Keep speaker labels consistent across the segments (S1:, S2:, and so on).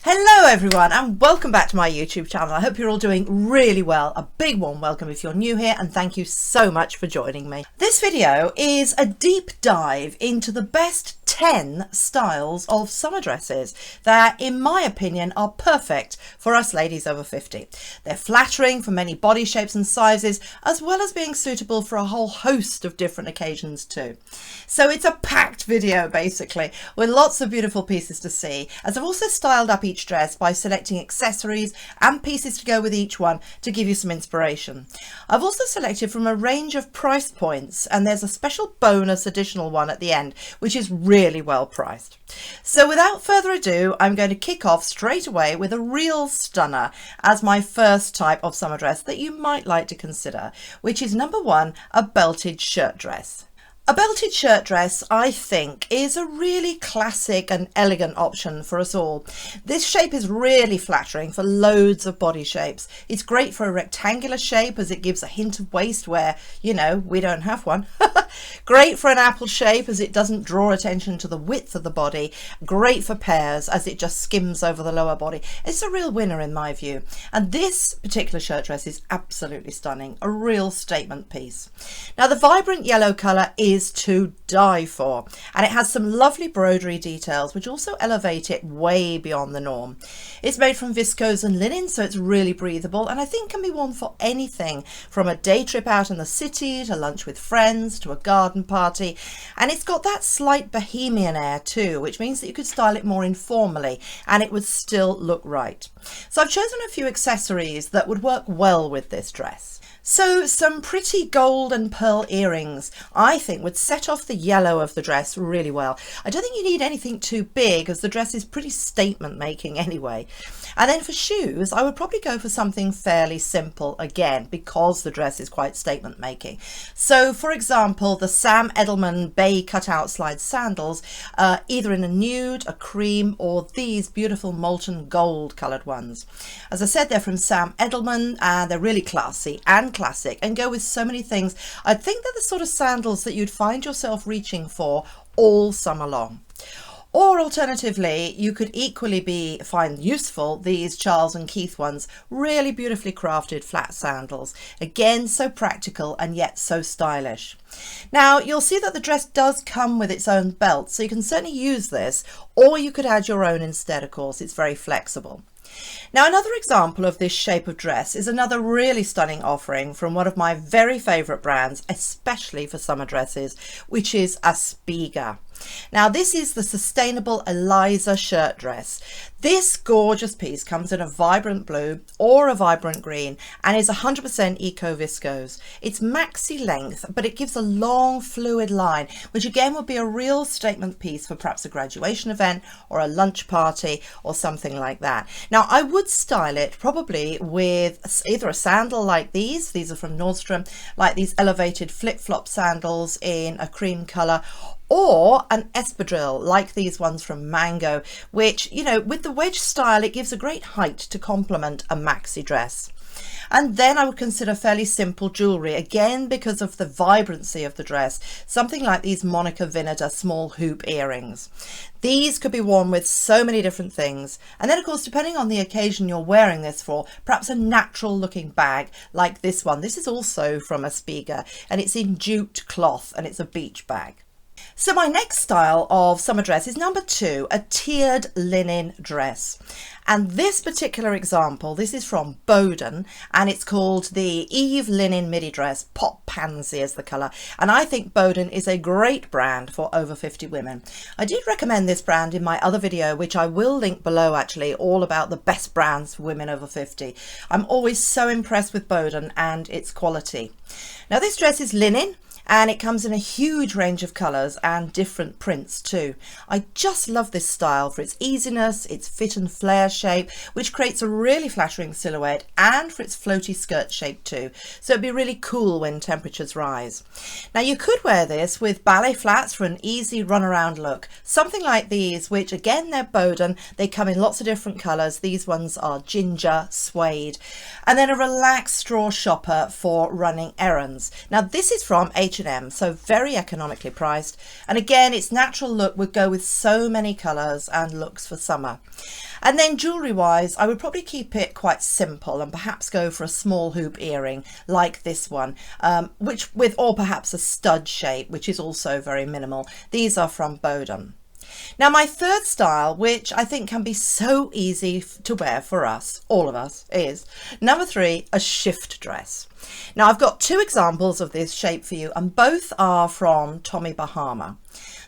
S1: Hello everyone and welcome back to my YouTube channel. I hope you're all doing really well. A big warm welcome if you're new here and thank you so much for joining me. This video is a deep dive into the best 10 styles of summer dresses that in my opinion are perfect for us ladies over 50. They're flattering for many body shapes and sizes as well as being suitable for a whole host of different occasions too. So it's a packed video basically with lots of beautiful pieces to see, as I've also styled up each dress by selecting accessories and pieces to go with each one to give you some inspiration. I've also selected from a range of price points and there's a special bonus additional one at the end which is really well priced. So without further ado, I'm going to kick off straight away with a real stunner as my first type of summer dress that you might like to consider, which is number one, a belted shirt dress. A belted shirt dress, I think, is a really classic and elegant option for us all. This shape is really flattering for loads of body shapes. It's great for a rectangular shape as it gives a hint of waist where, you know, we don't have one. Great for an apple shape as it doesn't draw attention to the width of the body. Great for pairs as it just skims over the lower body. It's a real winner in my view. And this particular shirt dress is absolutely stunning, a real statement piece. Now the vibrant yellow colour is to die for, and it has some lovely broderie details which also elevate it way beyond the norm. It's made from viscose and linen, so it's really breathable and I think can be worn for anything from a day trip out in the city to lunch with friends to a garden party, and it's got that slight bohemian air too, which means that you could style it more informally and it would still look right. So I've chosen a few accessories that would work well with this dress. So some pretty gold and pearl earrings I think would set off the yellow of the dress really well. I don't think you need anything too big as the dress is pretty statement making anyway. And then for shoes I would probably go for something fairly simple again because the dress is quite statement making. So for example the Sam Edelman Bay cutout slide sandals, either in a nude, a cream or these beautiful molten gold coloured ones. As I said, they're from Sam Edelman and they're really classy and classic and go with so many things. I think they're the sort of sandals that you'd find yourself reaching for all summer long. Or alternatively, you could equally find useful these Charles and Keith ones, really beautifully crafted flat sandals. Again, so practical and yet so stylish. Now you'll see that the dress does come with its own belt, so you can certainly use this, or you could add your own instead, of course. It's very flexible. Now another example of this shape of dress is another really stunning offering from one of my very favourite brands, especially for summer dresses, which is Aspiga. Now this is the sustainable Eliza shirt dress. This gorgeous piece comes in a vibrant blue or a vibrant green and is 100% eco viscose. It's maxi length, but it gives a long fluid line, which again would be a real statement piece for perhaps a graduation event or a lunch party or something like that. Now I would style it probably with either a sandal like these are from Nordstrom, like these elevated flip-flop sandals in a cream colour, or an espadrille like these ones from Mango, which, you know, with the wedge style it gives a great height to complement a maxi dress. And then I would consider fairly simple jewellery, again because of the vibrancy of the dress, something like these Monica Vinader small hoop earrings. These could be worn with so many different things, and then of course depending on the occasion you're wearing this for, perhaps a natural looking bag like this one. This is also from Aspiga and it's in jute cloth and it's a beach bag. So my next style of summer dress is number two, a tiered linen dress. And this particular example, this is from Boden and it's called the Eve Linen Midi Dress. Pop Pansy is the colour. And I think Boden is a great brand for over 50 women. I did recommend this brand in my other video, which I will link below actually, all about the best brands for women over 50. I'm always so impressed with Boden and its quality. Now this dress is linen, and it comes in a huge range of colours and different prints too. I just love this style for its easiness, its fit and flare shape, which creates a really flattering silhouette, and for its floaty skirt shape too, so it'd be really cool when temperatures rise. Now you could wear this with ballet flats for an easy run around look, something like these, which again they're Boden, they come in lots of different colours. These ones are ginger, suede, and then a relaxed straw shopper for running errands. Now this is from a H&M, so very economically priced. And again, its natural look would go with so many colours and looks for summer. And then jewellery wise, I would probably keep it quite simple and perhaps go for a small hoop earring like this one, or perhaps a stud shape, which is also very minimal. These are from Bodum. Now my third style, which I think can be so easy to wear for us, all of us, is number 3, a shift dress. Now I've got 2 examples of this shape for you, and both are from Tommy Bahama.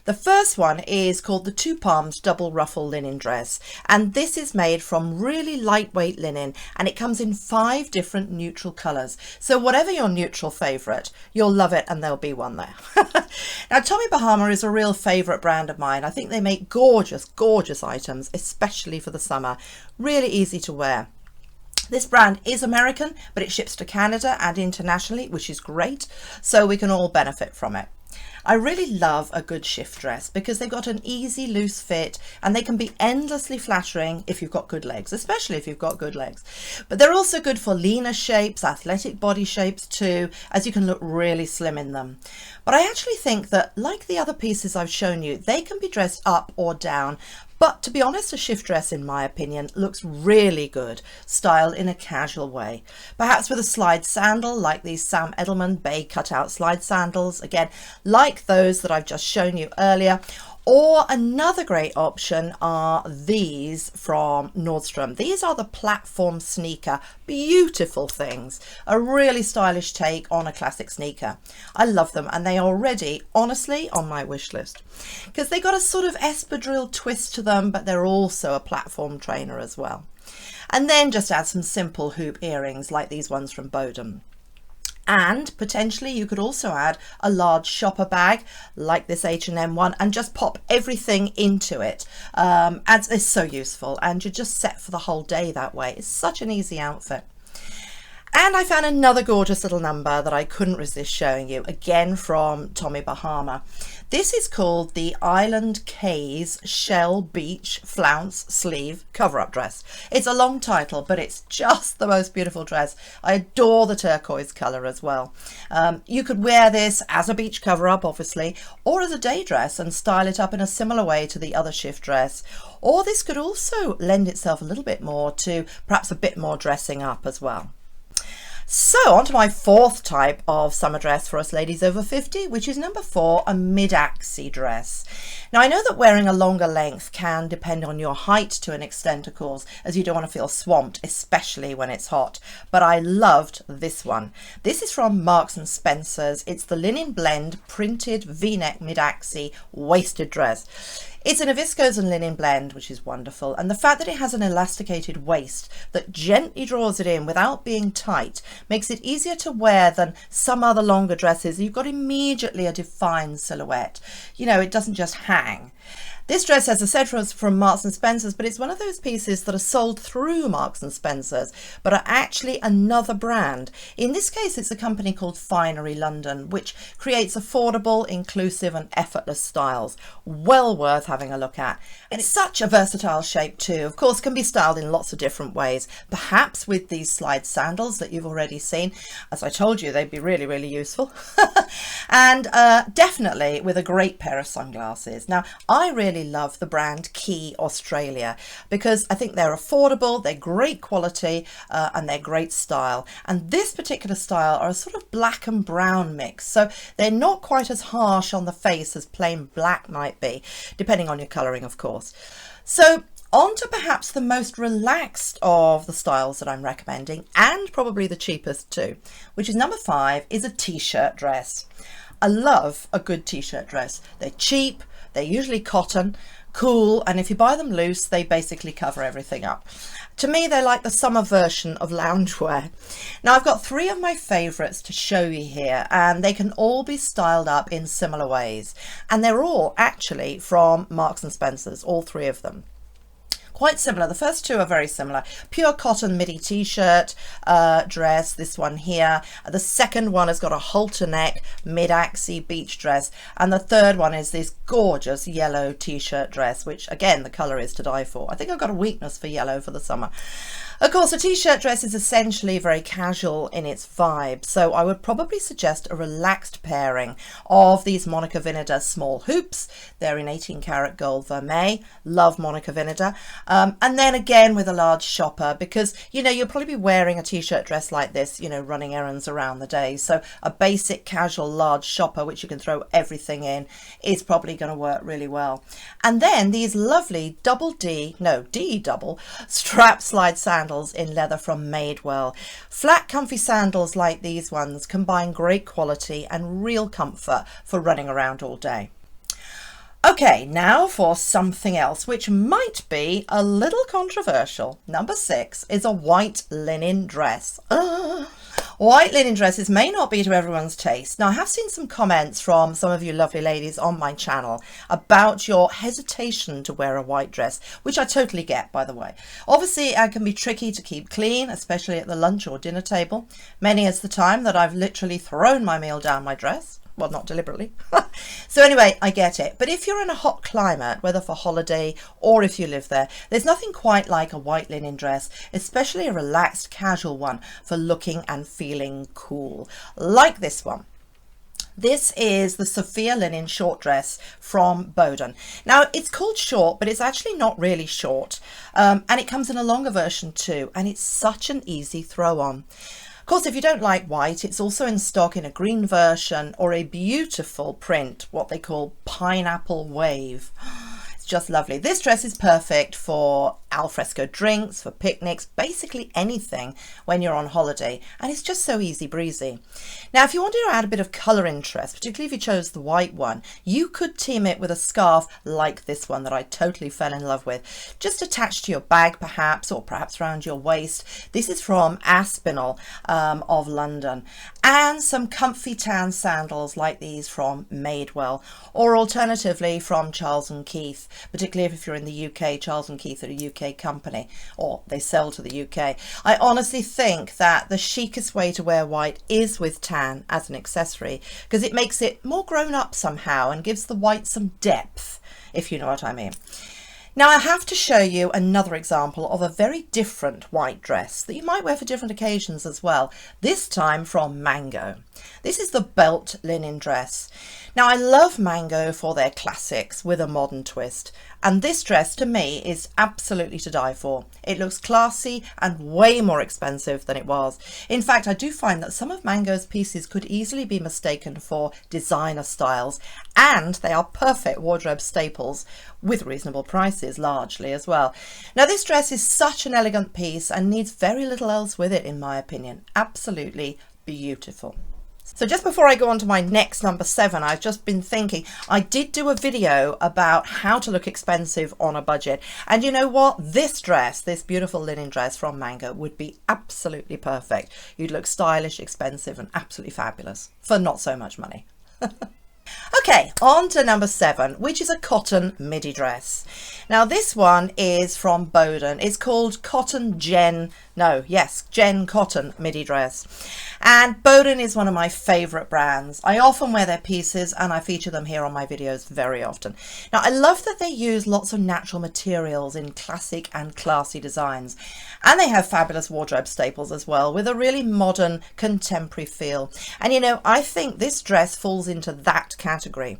S1: The first one is called the 2 Palms double ruffle linen dress, and this is made from really lightweight linen, and it comes in 5 different neutral colours. So whatever your neutral favourite, you'll love it, and there'll be one there. Now Tommy Bahama is a real favourite brand of mine. I think they make gorgeous, gorgeous items, especially for the summer. Really easy to wear. This brand is American, but it ships to Canada and internationally, which is great, so we can all benefit from it. I really love a good shift dress because they've got an easy loose fit and they can be endlessly flattering if you've got good legs, especially if you've got good legs. But they're also good for leaner shapes, athletic body shapes too, as you can look really slim in them. But I actually think that, like the other pieces I've shown you, they can be dressed up or down. But to be honest, a shift dress, in my opinion, looks really good, styled in a casual way. Perhaps with a slide sandal, like these Sam Edelman Bay cutout slide sandals, again, like those that I've just shown you earlier. Or another great option are these from Nordstrom. These are the platform sneaker, beautiful things, a really stylish take on a classic sneaker. I love them, and they are already, honestly, on my wish list because they got a sort of espadrille twist to them, but they're also a platform trainer as well. And then just add some simple hoop earrings like these ones from Bodum. And potentially you could also add a large shopper bag like this H&M one and just pop everything into it. As it's so useful, and you're just set for the whole day that way. It's such an easy outfit. And I found another gorgeous little number that I couldn't resist showing you, again from Tommy Bahama. This is called the Island K's Shell Beach Flounce Sleeve Cover-Up Dress. It's a long title, but it's just the most beautiful dress. I adore the turquoise colour as well. You could wear this as a beach cover-up, obviously, or as a day dress and style it up in a similar way to the other shift dress. Or this could also lend itself a little bit more to perhaps a bit more dressing up as well. So on to my 4th type of summer dress for us ladies over 50, which is number 4, a Midaxi dress. Now I know that wearing a longer length can depend on your height to an extent, of course, as you don't want to feel swamped, especially when it's hot, but I loved this one. This is from Marks and Spencer's. It's the linen blend printed v-neck Midaxi waisted dress. It's in a viscose and linen blend, which is wonderful, and the fact that it has an elasticated waist that gently draws it in without being tight makes it easier to wear than some other longer dresses. You've got immediately a defined silhouette. You know, it doesn't just hang. This dress, as I said, was from Marks and Spencer's, but it's one of those pieces that are sold through Marks and Spencer's, but are actually another brand. In this case, it's a company called Finery London, which creates affordable, inclusive and effortless styles. Well worth having a look at. And it's such a versatile shape too. Of course, can be styled in lots of different ways, perhaps with these slide sandals that you've already seen. As I told you, they'd be really, really useful. And definitely with a great pair of sunglasses. Now, I really love the brand Key Australia because I think they're affordable, they're great quality, and they're great style. And this particular style are a sort of black and brown mix, so they're not quite as harsh on the face as plain black might be, depending on your colouring, of course. So on to perhaps the most relaxed of the styles that I'm recommending, and probably the cheapest too, which is number 5, is a t-shirt dress. I love a good t-shirt dress. They're cheap, they're usually cotton, cool, and if you buy them loose, they basically cover everything up. To me, they're like the summer version of loungewear. Now, I've got 3 of my favourites to show you here, and they can all be styled up in similar ways. And they're all actually from Marks and Spencer's, all 3 of them. quite similar. The first two are very similar. Pure cotton midi t-shirt dress, this one here. The second one has got a halter neck Midaxi beach dress, and the third one is this gorgeous yellow t-shirt dress, which again the colour is to die for. I think I've got a weakness for yellow for the summer. Of course, a t-shirt dress is essentially very casual in its vibe, so I would probably suggest a relaxed pairing of these Monica Vinader small hoops. They're in 18 karat gold vermeil. Love Monica Vinader. And then again with a large shopper, because, you know, you'll probably be wearing a t-shirt dress like this, you know, running errands around the day. So a basic casual large shopper, which you can throw everything in, is probably going to work really well. And then these lovely D double strap slide sandals in leather from Madewell. Flat comfy sandals like these ones combine great quality and real comfort for running around all day. Okay, now for something else which might be a little controversial. Number 6 is a white linen dress. White linen dresses may not be to everyone's taste. Now, I have seen some comments from some of you lovely ladies on my channel about your hesitation to wear a white dress, which I totally get, by the way. Obviously, it can be tricky to keep clean, especially at the lunch or dinner table. Many is the time that I've literally thrown my meal down my dress. Well, not deliberately. So anyway, I get it. But if you're in a hot climate, whether for holiday or if you live there, there's nothing quite like a white linen dress, especially a relaxed, casual one for looking and feeling cool, like this one. This is the Sophia linen short dress from Boden. Now, it's called short, but it's actually not really short. And it comes in a longer version too, and it's such an easy throw on. Of course, if you don't like white, it's also in stock in a green version or a beautiful print, what they call pineapple wave. It's just lovely. This dress is perfect for alfresco drinks, for picnics, basically anything when you're on holiday, and it's just so easy breezy. Now, if you wanted to add a bit of colour interest, particularly if you chose the white one, you could team it with a scarf like this one that I totally fell in love with, just attached to your bag perhaps, or perhaps around your waist. This is from Aspinall of London, and some comfy tan sandals like these from Madewell, or alternatively from Charles & Keith, particularly if you're in the UK. Charles & Keith are a UK company, or they sell to the UK. I honestly think that the chicest way to wear white is with tan as an accessory, because it makes it more grown up somehow and gives the white some depth, if you know what I mean. Now, I have to show you another example of a very different white dress that you might wear for different occasions as well, this time from Mango. This is the belt linen dress. Now, I love Mango for their classics with a modern twist, and this dress to me is absolutely to die for. It looks classy and way more expensive than it was. In fact, I do find that some of Mango's pieces could easily be mistaken for designer styles, and they are perfect wardrobe staples with reasonable prices largely as well. Now, this dress is such an elegant piece and needs very little else with it, in my opinion. Absolutely beautiful. So just before I go on to my next number 7, I've just been thinking, I did do a video about how to look expensive on a budget. And you know what? This dress, this beautiful linen dress from Mango, would be absolutely perfect. You'd look stylish, expensive, and absolutely fabulous for not so much money. Okay, on to number 7, which is a cotton midi dress. Now, this one is from Boden. It's called Gen Cotton midi dress. And Boden is one of my favourite brands. I often wear their pieces and I feature them here on my videos very often. Now, I love that they use lots of natural materials in classic and classy designs. And they have fabulous wardrobe staples as well, with a really modern, contemporary feel. And you know, I think this dress falls into that category.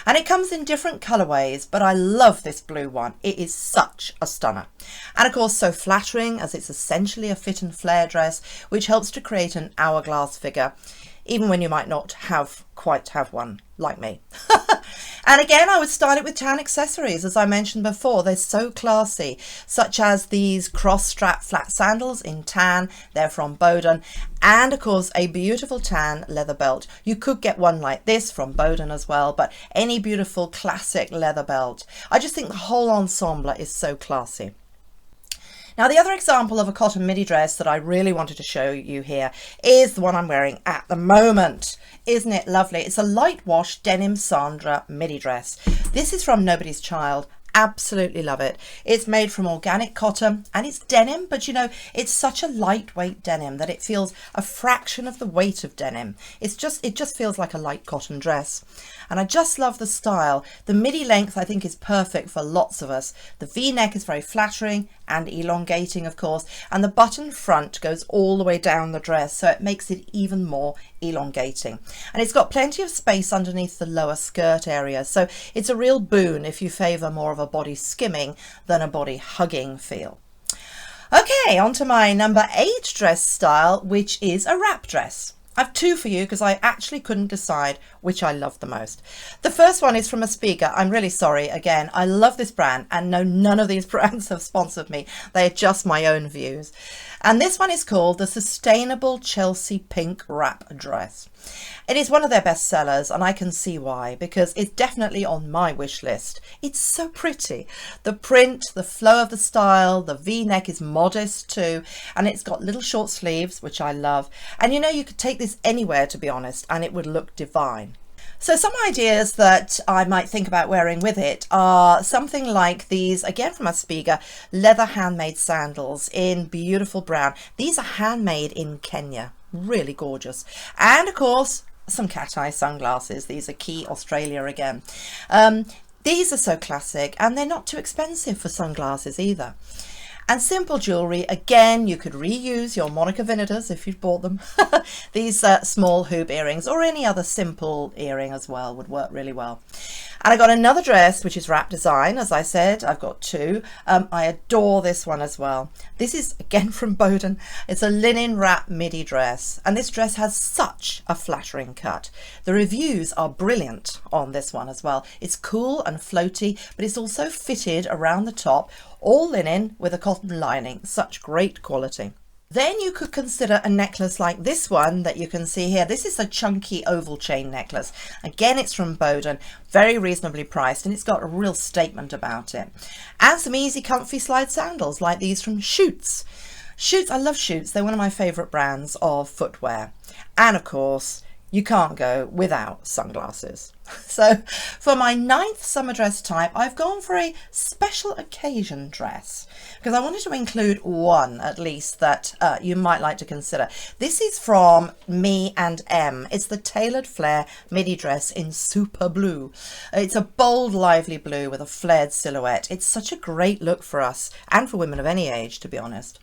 S1: And it comes in different colourways, but I love this blue one. It is such a stunner. And of course, so flattering, as it's essentially a fit and flare dress, which helps to create an hourglass figure, even when you might not quite have one, like me. And again, I would style it with tan accessories, as I mentioned before. They're so classy, such as these cross-strap flat sandals in tan. They're from Boden. And of course, a beautiful tan leather belt. You could get one like this from Boden as well, but any beautiful classic leather belt. I just think the whole ensemble is so classy. Now, the other example of a cotton midi dress that I really wanted to show you here is the one I'm wearing at the moment. Isn't it lovely? It's a light wash denim Sandra midi dress. This is from Nobody's Child, absolutely love it. It's made from organic cotton and it's denim, but you know, it's such a lightweight denim that it feels a fraction of the weight of denim. It just feels like a light cotton dress. And I just love the style. The midi length I think is perfect for lots of us. The V-neck is very flattering and elongating, of course, and the button front goes all the way down the dress, so it makes it even more elongating. And it's got plenty of space underneath the lower skirt area, so it's a real boon if you favour more of a body skimming than a body hugging feel. Okay, on to my number 8 dress style, which is a wrap dress. I've two for you because I actually couldn't decide which I love the most. The first one is from a speaker. I'm really sorry. Again, I love this brand and no, none of these brands have sponsored me. They are just my own views. And this one is called the Sustainable Chelsea Pink Wrap Dress. It is one of their best sellers and I can see why, because it's definitely on my wish list. It's so pretty. The print, the flow of the style, the V-neck is modest too, and it's got little short sleeves, which I love. And you know, you could take this anywhere, to be honest, and it would look divine. So some ideas that I might think about wearing with it are something like these, again from a speaker, leather handmade sandals in beautiful brown. These are handmade in Kenya, really gorgeous. And of course, some cat eye sunglasses. These are Key Australia again. These are so classic and they're not too expensive for sunglasses either. And simple jewellery, again, you could reuse your Monica Vinatas if you'd bought them. These small hoop earrings or any other simple earring as well would work really well. And I got another dress, which is wrap design. As I said, I've got two. I adore this one as well. This is again from Boden. It's a linen wrap midi dress. And this dress has such a flattering cut. The reviews are brilliant on this one as well. It's cool and floaty, but it's also fitted around the top, all linen with a cotton lining. Such great quality. Then you could consider a necklace like this one that you can see here. This is a chunky oval chain necklace. Again, it's from Boden, very reasonably priced, and it's got a real statement about it. And some easy, comfy slide sandals like these from Schutz. Schutz, I love Schutz. They're one of my favourite brands of footwear. And of course, you can't go without sunglasses. So for my 9th summer dress type, I've gone for a special occasion dress because I wanted to include one at least that you might like to consider. This is from Me and M. It's the tailored flare midi dress in super blue. It's a bold, lively blue with a flared silhouette. It's such a great look for us and for women of any age, to be honest.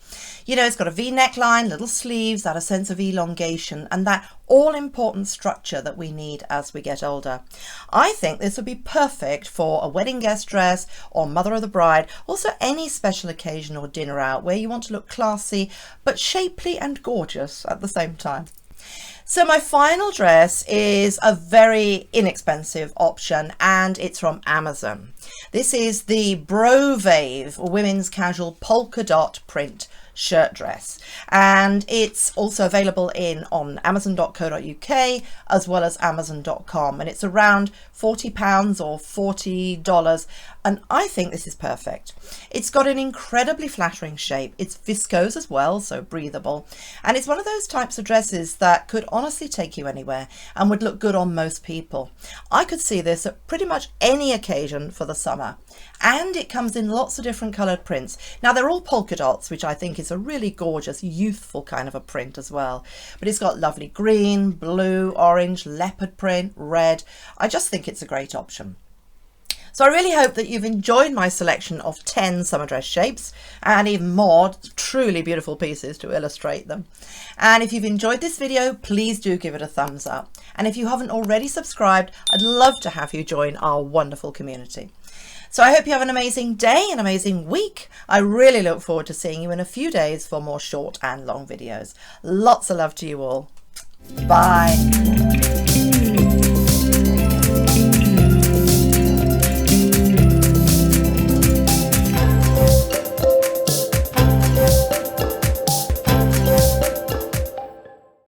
S1: You know, it's got a V neckline, little sleeves, that a sense of elongation and that all-important structure that we need as we get older. I think this would be perfect for a wedding guest dress or mother of the bride, also any special occasion or dinner out where you want to look classy but shapely and gorgeous at the same time. So my final dress is a very inexpensive option and it's from Amazon. This is the Brovave women's casual polka dot print shirt dress, and it's also available on amazon.co.uk as well as amazon.com, and it's around £40 or $40, and I think this is perfect. It's got an incredibly flattering shape. It's viscose as well, so breathable, and it's one of those types of dresses that could honestly take you anywhere and would look good on most people. I could see this at pretty much any occasion for the summer, and it comes in lots of different coloured prints. Now they're all polka dots, which I think is a really gorgeous, youthful kind of a print as well, but it's got lovely green, blue, orange, leopard print, red. I just think it's a great option. So I really hope that you've enjoyed my selection of 10 summer dress shapes and even more truly beautiful pieces to illustrate them. And if you've enjoyed this video, please do give it a thumbs up. And if you haven't already subscribed, I'd love to have you join our wonderful community. So I hope you have an amazing day, an amazing week. I really look forward to seeing you in a few days for more short and long videos. Lots of love to you all. Bye.